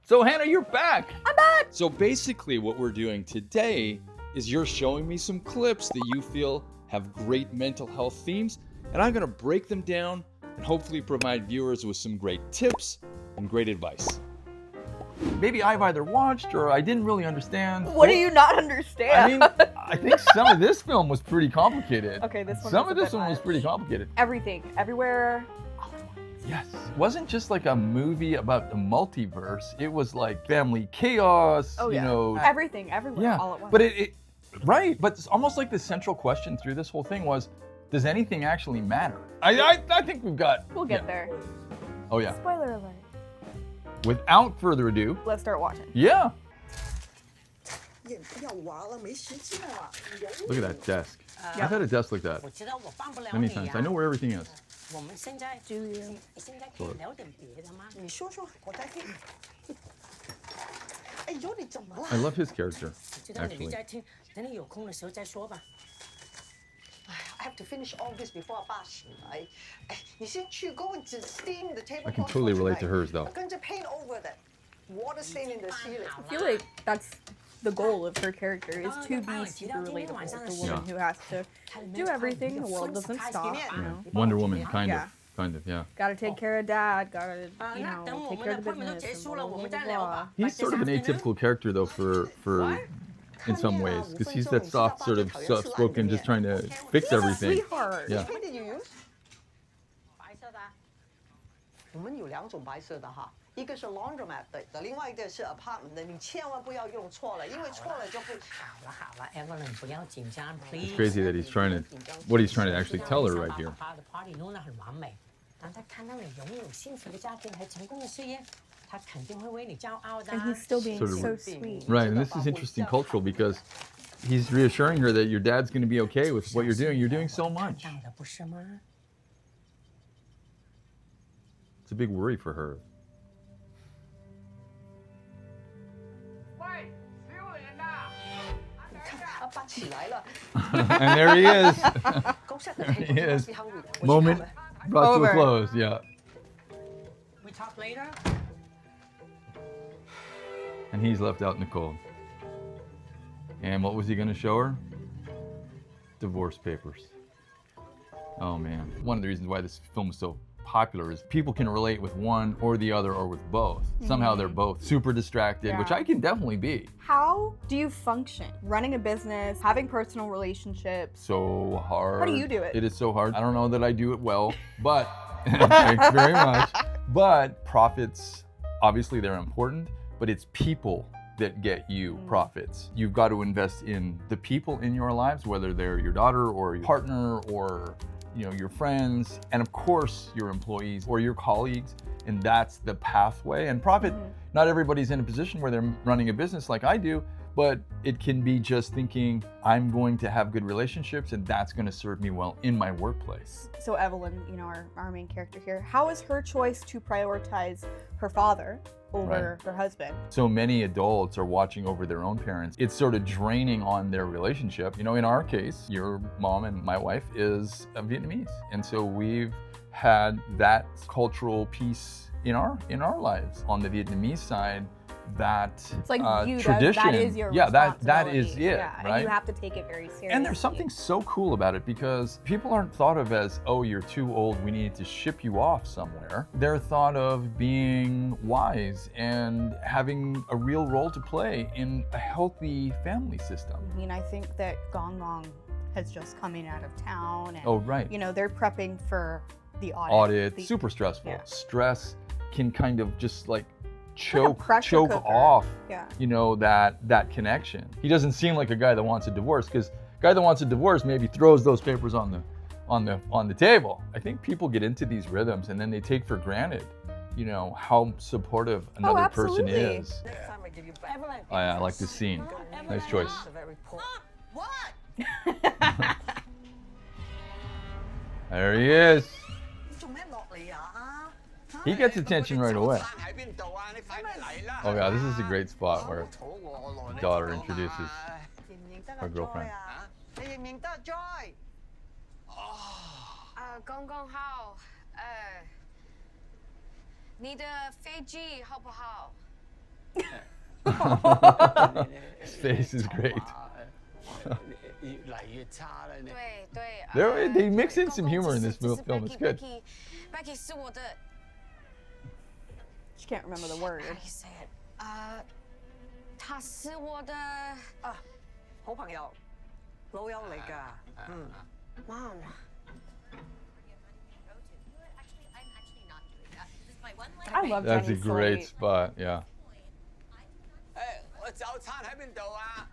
So Hannah, you're back. I'm back. So basically what we're doing today is you're showing me some clips that you feel have great mental health themes, and I'm gonna break them down and hopefully provide viewers with some great tips and great advice. Maybe I've either watched or I didn't really understand. What do you not understand? I mean, I think some of this film was pretty complicated. Okay, this one Some was of a this bit one was much. pretty complicated. Everything, everywhere, all at once. Yes. It wasn't just like a movie about the multiverse. It was like family chaos, Oh, you yeah. know. Everything, everywhere, Yeah. all at once. But right. But it's almost like the central question through this whole thing was, does anything actually matter? I think we've got. We'll get there. Oh yeah. Spoiler alert. Without further ado. Let's start watching. Yeah. Look at that desk. I've had a desk like that many times. I know where everything is. Do you? Sort of. I love his character, actually. I have to finish all this before 爸醒来。你先去 go and steam the tablecloth. I can totally relate to hers though. 跟着 paint over that water stain in the ceiling. I feel like that's the goal of her character, is to be super relatable. The woman who has to do everything. The world doesn't stop. You know. Wonder Woman, kind Yeah. of, yeah. Gotta take care of dad. Gotta, you know, take care of the business. And blah, blah, blah, blah. He's sort of an atypical character though for in some ways, because he's that soft sort of soft-spoken, just trying to fix everything. Sweetheart. Yeah. What did you use? 白色的。我们有2种白色的哈，一个是 laundromat 的，另外一个是 apartment 的，你千万不要用错了，因为错了就不。好了 ，Evelyn 不要紧张 ，please。 It's crazy that what he's trying to actually tell her right here. 把party 弄得很完美，当他看到你拥有幸福的家庭和成功的事业，他肯定会为你骄傲的。 And he's still being Sort of- so sweet. Right, and this is interesting cultural because he's reassuring her that your dad's going to be okay with what you're doing. You're doing so much. 看到的不是吗？ It's a big worry for her. 喂，谁有人呐？你看阿爸起来了， And there he is. 高兴的 He is. 我去看 Moment 了 brought to a Over. close, yeah. We talk later. And he's left out in the cold. And what was he going to show her? Divorce papers. Oh man. One of the reasons why this film is so popular is people can relate with one or the other or with both. Somehow they're both super distracted, which Yeah. I can definitely be. How do you function? Running a business, having personal relationships. So hard. How do you do it? It is so hard. I don't know that I do it well, but thanks very much. But profits, obviously they're important, but it's people that get you profits. You've got to invest in the people in your lives, whether they're your daughter or your partner or your friends, and of course your employees or your colleagues, and that's the pathway. And profit, not everybody's in a position where they're running a business like I do, but it can be just thinking, I'm going to have good relationships and that's going to serve me well in my workplace. So Evelyn, our main character here, how is her choice to prioritize her father over her husband? So many adults are watching over their own parents. It's sort of draining on their relationship. In our case, your mom and my wife is Vietnamese. And so we've had that cultural piece in our lives. On the Vietnamese side, that It's like tradition, that is your that is responsibility. it, Yeah, right? and you have to take it very seriously. And there's something so cool about it because people aren't thought of as, oh, you're too old, we need to ship you off somewhere. They're thought of being wise and having a real role to play in a healthy family system. I mean, I think that Gong Gong has just coming out of town, and Oh, right. they're prepping for the Audit, The- super stressful. yeah. Stress can kind of just like like a pressure choke cooker. off Yeah. that connection. He doesn't seem like a guy that wants a divorce, because guy that wants a divorce maybe throws those papers on the table. I think people get into these rhythms and then they take for granted how supportive another person absolutely. is. Next time I give you back. Oh, yeah, I like this scene. Nice choice. It's a very poor. What? There he is. 做咩落嚟啊？ He gets attention right away. 喺邊度啊？你快啲嚟啦！ Oh yeah, this is a great spot where 肚餓咯，你 daughter 知道嘛 introduces 認唔認得 her girlfriend. Joy 啊？你認唔認得 Joy？刚刚好。你的飞机好不好？ His face is great. 越嚟越差啦你。They mix in some humor in this film. It's good. Becky 是我的 She can't remember the word. How do you say it? 她是我的好朋友，老友嚟㗎。Mom. I love That's a Jenny great Slate. spot. Yeah. 誒，我早餐喺邊度啊？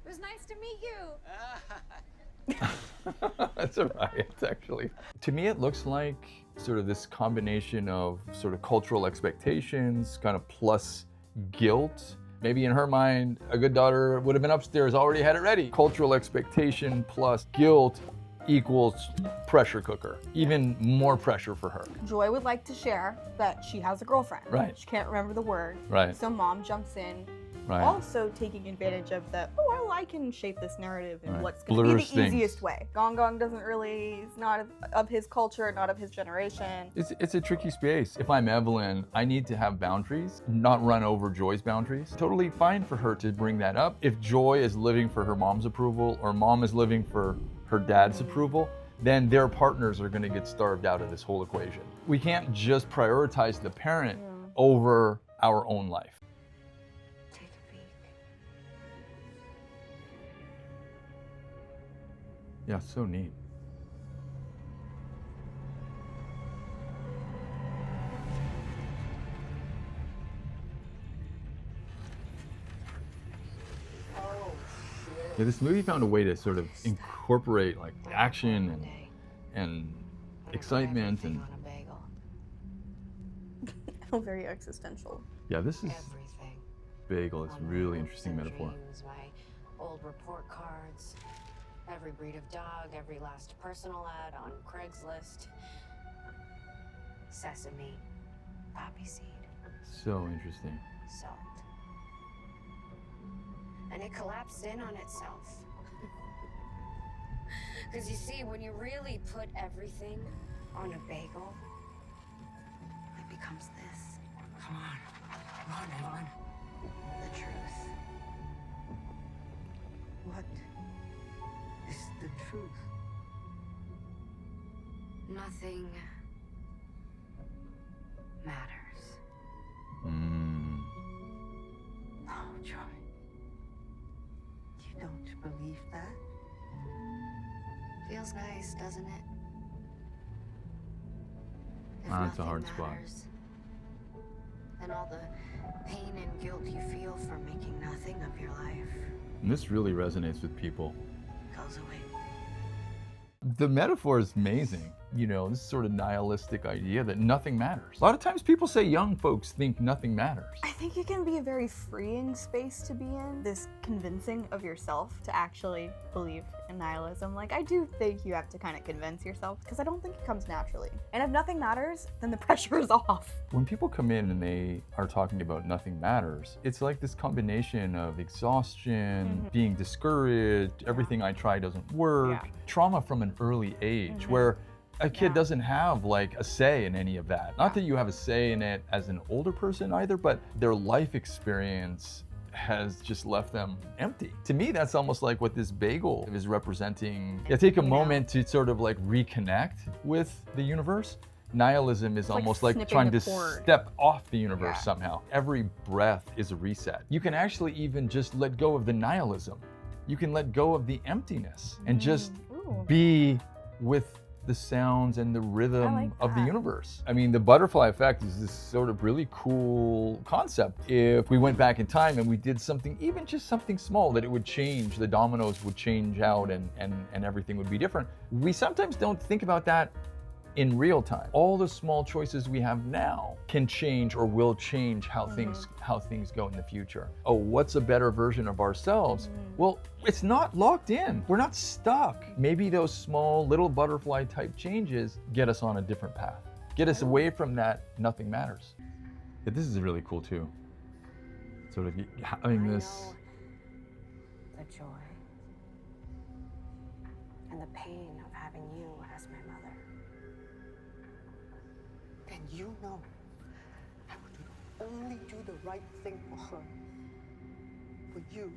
It was nice to meet you. That's a riot, actually. To me, it looks like sort of this combination of sort of cultural expectations, kind of plus guilt. Maybe in her mind, a good daughter would have been upstairs, already had it ready. Cultural expectation plus guilt equals pressure cooker. Even more pressure for her. Joy would like to share that she has a girlfriend. Right. She can't remember the word. Right. So mom jumps in, Right. also taking advantage of the, oh, well, I can shape this narrative in Right. what's going to be Blurs the things. easiest way. Gong Gong doesn't really, is not of his culture, not of his generation. It's a tricky space. If I'm Evelyn, I need to have boundaries, not run over Joy's boundaries. Totally fine for her to bring that up. If Joy is living for her mom's approval or mom is living for her dad's approval, then their partners are going to get starved out of this whole equation. We can't just prioritize the parent over our own life. Take a peek. Yeah, so neat. Yeah, this movie found a way to sort of incorporate like action and excitement and On a bagel. Oh, very existential. yeah, this is Everything. bagel. It's a All my really hopes interesting and metaphor. dreams, my old report cards, every breed of dog, every last personal ad on Craigslist. Sesame, poppy seed, So interesting. salt. And it collapsed in on itself. Because you see, when you really put everything on a bagel, it becomes this. Come on, Evelyn. The truth. What is the truth? Nothing matters. Mm. Oh, Joy. You don't believe that? Feels nice, doesn't it? If That's a nothing hard spot. matters, then all the pain and guilt you feel for making nothing of your life And this really resonates with people. goes away. The metaphor is amazing. You know, this sort of nihilistic idea that nothing matters. A lot of times people say young folks think nothing matters. I think it can be a very freeing space to be in, this convincing of yourself to actually believe in nihilism. Like, I do think you have to kind of convince yourself because I don't think it comes naturally. And if nothing matters, then the pressure is off. When people come in and they are talking about nothing matters, it's like this combination of exhaustion, being discouraged, everything I try doesn't work, Yeah. trauma from an early age where a kid Yeah. doesn't have like a say in any of that. Not that you have a say in it as an older person either, but their life experience has just left them empty. To me, that's almost like what this bagel is representing. Yeah, take a moment to sort of like reconnect with the universe. Nihilism is like almost like snipping trying the to cord. step off the universe Yeah. somehow. Every breath is a reset. You can actually even just let go of the nihilism. You can let go of the emptiness and just Ooh. be with the sounds and the rhythm like of the that. universe. I mean, the butterfly effect is this sort of really cool concept. If we went back in time and we did something, even just something small, that it would change, the dominoes would change out and everything would be different. We sometimes don't think about that in real time. All the small choices we have now can change or will change how things go in the future. Oh, what's a better version of ourselves? Well, it's not locked in. We're not stuck. Maybe those small little butterfly type changes get us on a different path. Get us away from that nothing matters. Yeah, this is really cool too. Sort of having this. The joy and the pain of having you as my mother. And you know I would do only do the right thing for her. For you.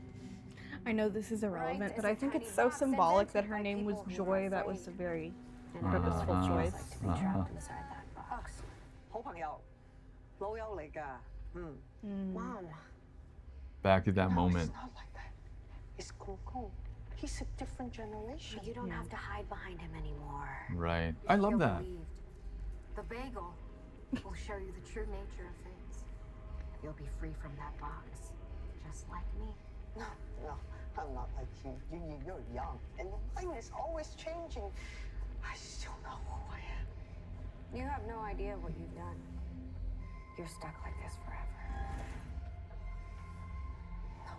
I know this is irrelevant, Right, but it's I a think tiny it's so box symbolic that invented her by name was people who are Joy. That was a afraid. very And purposeful what it feels choice. like to be trapped inside that box. 好朋友，老友嚟㗎。Mom. Back to that No, moment. it's not like that. It's Coco. He's a different generation. You don't have to hide behind him anymore. Right. I love Feel that. believed. The bagel will show you the true nature of things. You'll be free from that box, just like me. No, I'm not like you. You're young, and your mind is always changing. I still know who I am. You have no idea what you've done. You're stuck like this forever. No,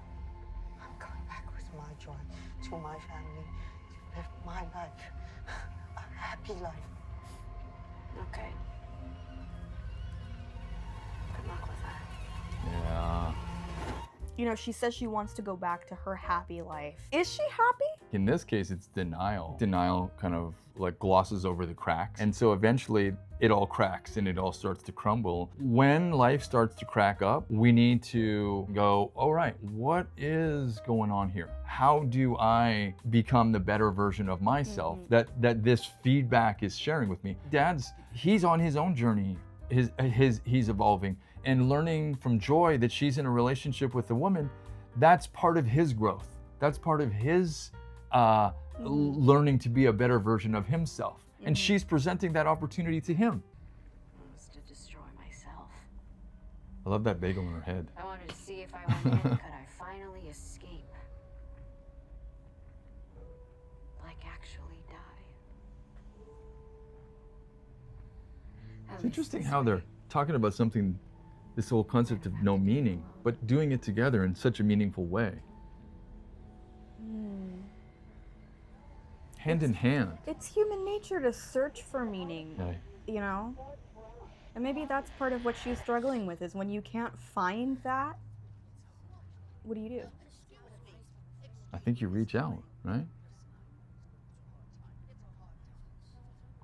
I'm going back with my joy to my family, to live my life, a happy life. Okay. Good luck with that. Yeah. You know, she says she wants to go back to her happy life. Is she happy? In this case, it's denial. Denial kind of like glosses over the cracks. And so eventually it all cracks and it all starts to crumble. When life starts to crack up, we need to go, all right, what is going on here? How do I become the better version of myself that this feedback is sharing with me? He's on his own journey. He's evolving and learning from Joy that she's in a relationship with a woman. That's part of his growth. That's part of his learning to be a better version of himself. And she's presenting that opportunity to him. It was to destroy myself. I love that bagel in her head. I wanted to see if I went in, could I finally escape? Like actually die. It's interesting how they're talking about something, this whole concept of no meaning, but doing it together in such a meaningful way. Hand in hand. It's human nature to search for meaning, Okay. you know? And maybe that's part of what she's struggling with, is when you can't find that, what do you do? I think you reach out, right?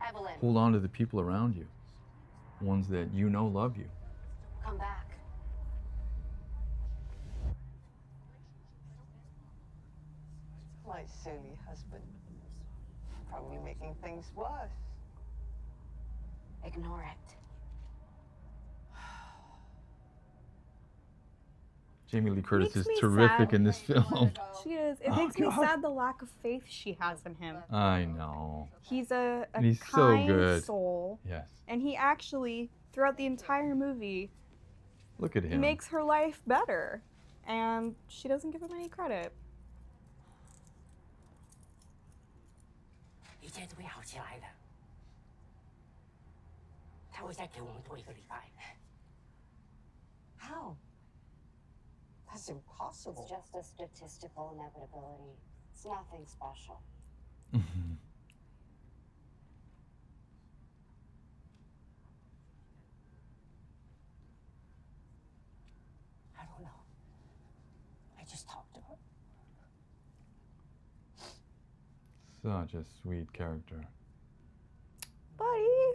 Evelyn, Hold on to the people around you, ones that you know love you. come back. My silly husband. Probably making things worse. Ignore it. Jamie Lee Curtis Makes is me terrific sad. in this film. She is. It Oh, makes me God. sad the lack of faith she has in him. I know. He's a And he's so kind good. soul, Yes. and he actually, throughout the entire movie, Look at him. makes her life better, and she doesn't give him any credit. 一切都会好起来的。他会再给我们多1个礼拜。How? That's impossible. It's just a statistical inevitability. It's nothing special. I don't know. I just talked to her. Such a sweet character. Buddy!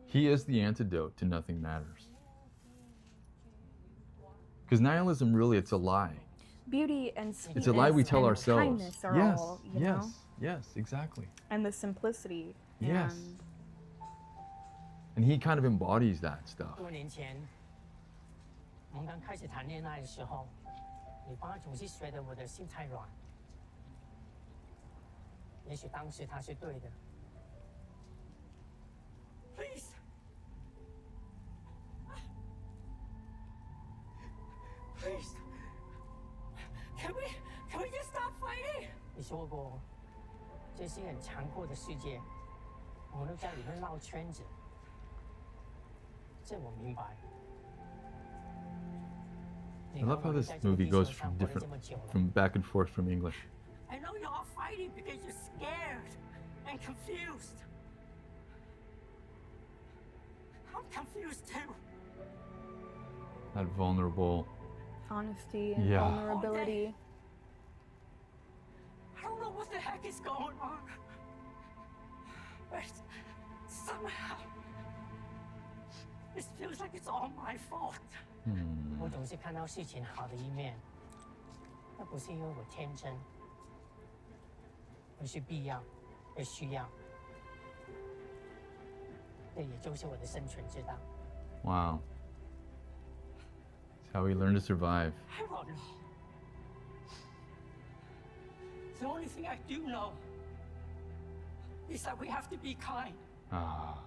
He is the antidote to nothing matters. Because nihilism, really, it's a lie. Beauty and sweetness It's a lie we tell and ourselves. kindness are Yes, all, you yes, know? yes, exactly. And the simplicity. Yes. And And he kind of embodies that stuff. 多年前，我们刚开始谈恋爱的时候，你爸总是觉得我的心太软。也许当时他是对的。Please. Please. Can we just stop fighting? 你说过，这是很残酷的世界，我们都在里面绕圈子。这我明白。 I love how this movie goes from back and forth from English. I know you're all fighting because you're scared and confused. I'm confused too. That vulnerable. honesty and Yeah. vulnerability. I don't know what the heck is going on. But It feels like it's all my fault. 我总是看到事情好的一面，那不是因为我天真，而是必要，而需要。这也就是我的生存之道。 Wow. It's how we learn to survive. I don't know. The only thing I do know is that we have to be kind. Ah.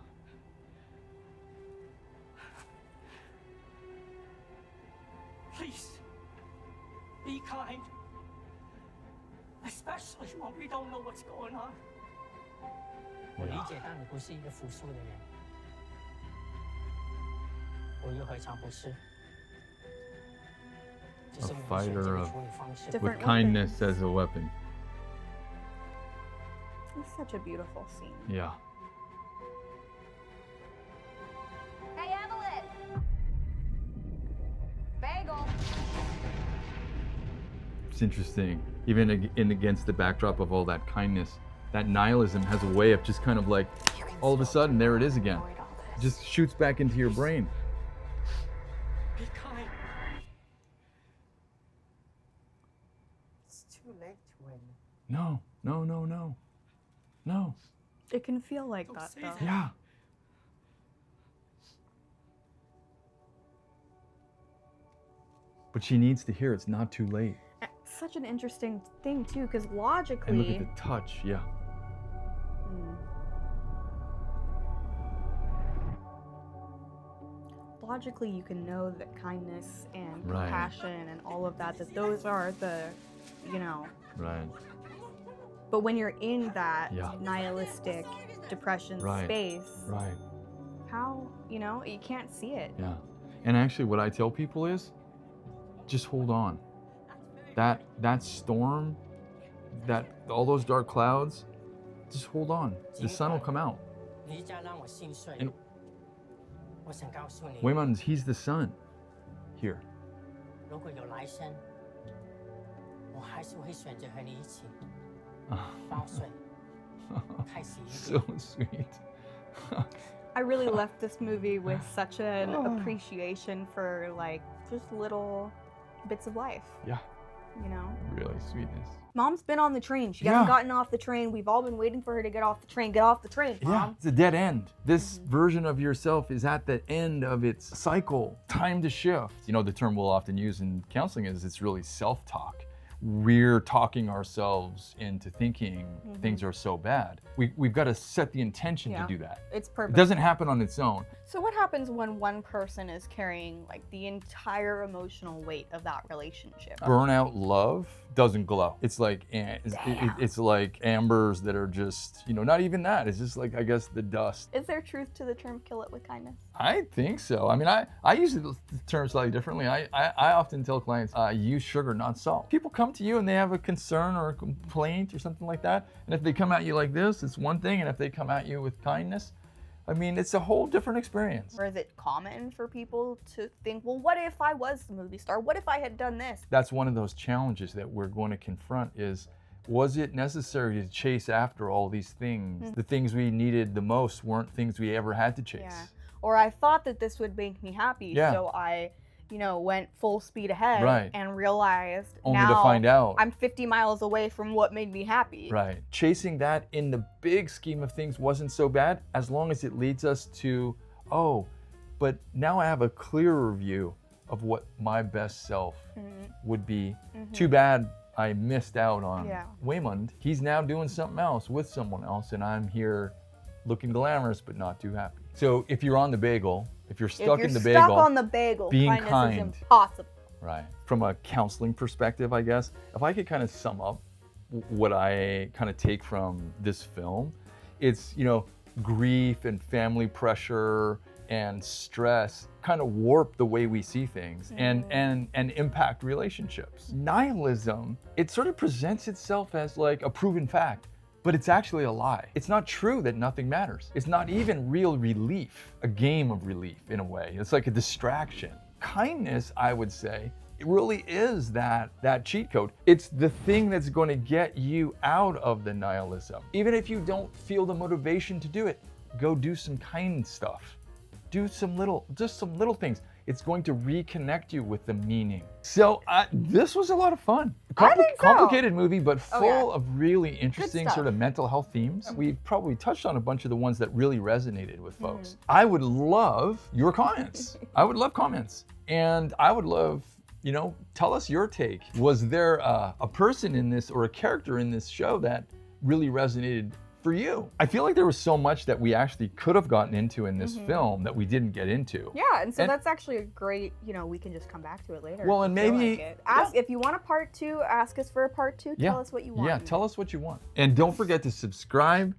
Please, be kind. Especially when we don't know what's going on. 我理解到你不是一个服输的人，我又何尝不是？只是 A 我们选择 fighter 的 of 处理方式。 with kindness as a weapon. It's such a beautiful scene. Yeah. Hey, Evelyn! Bagel! It's interesting. Even against the backdrop of all that kindness, that nihilism has a way of just kind of like, all of a sudden, there it is again. It just shoots back into your brain. Be kind. It's too late to win. No, no, no, no. No. It can feel like Don't that say though. that. Yeah. But she needs to hear it's not too late. Such an interesting thing too, because And look logically, at the touch, yeah. logically you can know that kindness and Right. compassion and all of that, that those are the, you know, Right. but when you're in that Yeah. nihilistic depression Right. space, Right. how, you know, you can't see it. Yeah. And actually what I tell people is just hold on. That storm, that all those dark clouds, just hold on. The sun will come out. 离家让我心碎 And-。我想告诉你， Waymond, he's the sun here. 如果有来生，我还是会选择和你一起 Ah, 报税，开始一 so 点。 sweet. I really left this movie with such an appreciation for like just little bits of life, Yeah, you know? really sweetness. Mom's been on the train. She hasn't Yeah. gotten off the train. We've all been waiting for her to get off the train. Get off the train, Yeah, Mom. it's a dead end. This version of yourself is at the end of its cycle. Time to shift. You know, the term we'll often use in counseling is it's really self-talk. We're talking ourselves into thinking things are so bad. We've got to set the intention Yeah. to do that. It's It perfect. doesn't happen on its own. So what happens when one person is carrying like the entire emotional weight of that relationship? Burnout love doesn't glow. It's like it's like ambers that are just, you know, not even that. It's just like, I guess, the dust. Is there truth to the term "kill it with kindness"? I think so. I mean, I use the term slightly differently. I often tell clients, use sugar, not salt. People come to you and they have a concern or a complaint or something like that. And if they come at you like this, it's one thing. And if they come at you with kindness, I mean, it's a whole different experience. Or is it common for people to think, well, what if I was the movie star? What if I had done this? That's one of those challenges that we're going to confront is, was it necessary to chase after all these things? The things we needed the most weren't things we ever had to chase. Yeah. Or I thought that this would make me happy, Yeah. so I, you know, went full speed ahead Right. and realized Only now to find out. I'm 50 miles away from what made me happy. Right. Chasing that in the big scheme of things wasn't so bad as long as it leads us to, oh, but now I have a clearer view of what my best self would be. Too bad I missed out on Yeah. Waymond. He's now doing something else with someone else, and I'm here looking glamorous but not too happy. So if you're on the bagel, if you're stuck in the If you're stuck bagel, on the bagel, being kindness kind. is impossible. right. From a counseling perspective, I guess, if I could kind of sum up what I kind of take from this film, it's, you know, grief and family pressure and stress kind of warp the way we see things and impact relationships. Nihilism, it sort of presents itself as like a proven fact, but it's actually a lie. It's not true that nothing matters. It's not even real relief, a game of relief in a way. It's like a distraction. Kindness, I would say, it really is that cheat code. It's the thing that's going to get you out of the nihilism. Even if you don't feel the motivation to do it, go do some kind stuff. do just some little things. It's going to reconnect you with the meaning. So this was a lot of fun. I think so. Complicated movie, but full Oh, yeah. of really interesting stuff. sort of mental health themes. We've probably touched on a bunch of the ones that really resonated with folks. Mm-hmm. I would love your comments. I would love comments. And I would love, tell us your take. Was there a person in this or a character in this show that really resonated for you? I feel like there was so much that we actually could have gotten into in this film that we didn't get into. Yeah, and so that's actually a great, we can just come back to it later. Well, and if you feel maybe- like it. Ask if you want a part 2, ask us for a part 2, tell us what you want. Yeah, tell us what you want. And don't forget to subscribe,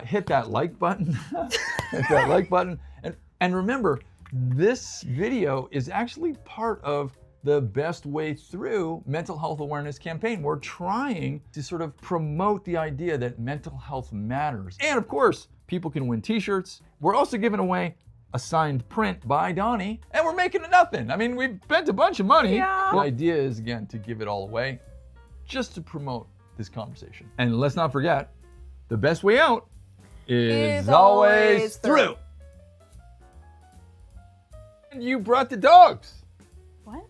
hit that like button, hit that like button. And remember, this video is actually part of the Best Way Through mental health awareness campaign. We're trying to sort of promote the idea that mental health matters. And of course, people can win t-shirts. We're also giving away a signed print by Donnie, and we're making it nothing. I mean, we've spent a bunch of money. Yeah. The idea is, again, to give it all away just to promote this conversation. And let's not forget, the best way out is always through. And you brought the dogs. What?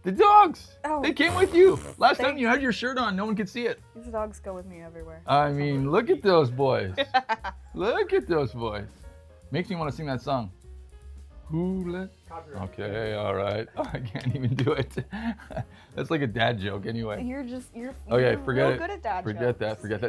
The dogs. Oh. They came with you. Last time you had your shirt on, no one could see it. These dogs go with me everywhere. I mean, look at those boys. Look at those boys. Makes me want to sing that song. Who let? Okay, all right. Oh, I can't even do it. That's like a dad joke anyway. You're Okay, you're forget real it. good at dad Forget jokes. that. Forget that.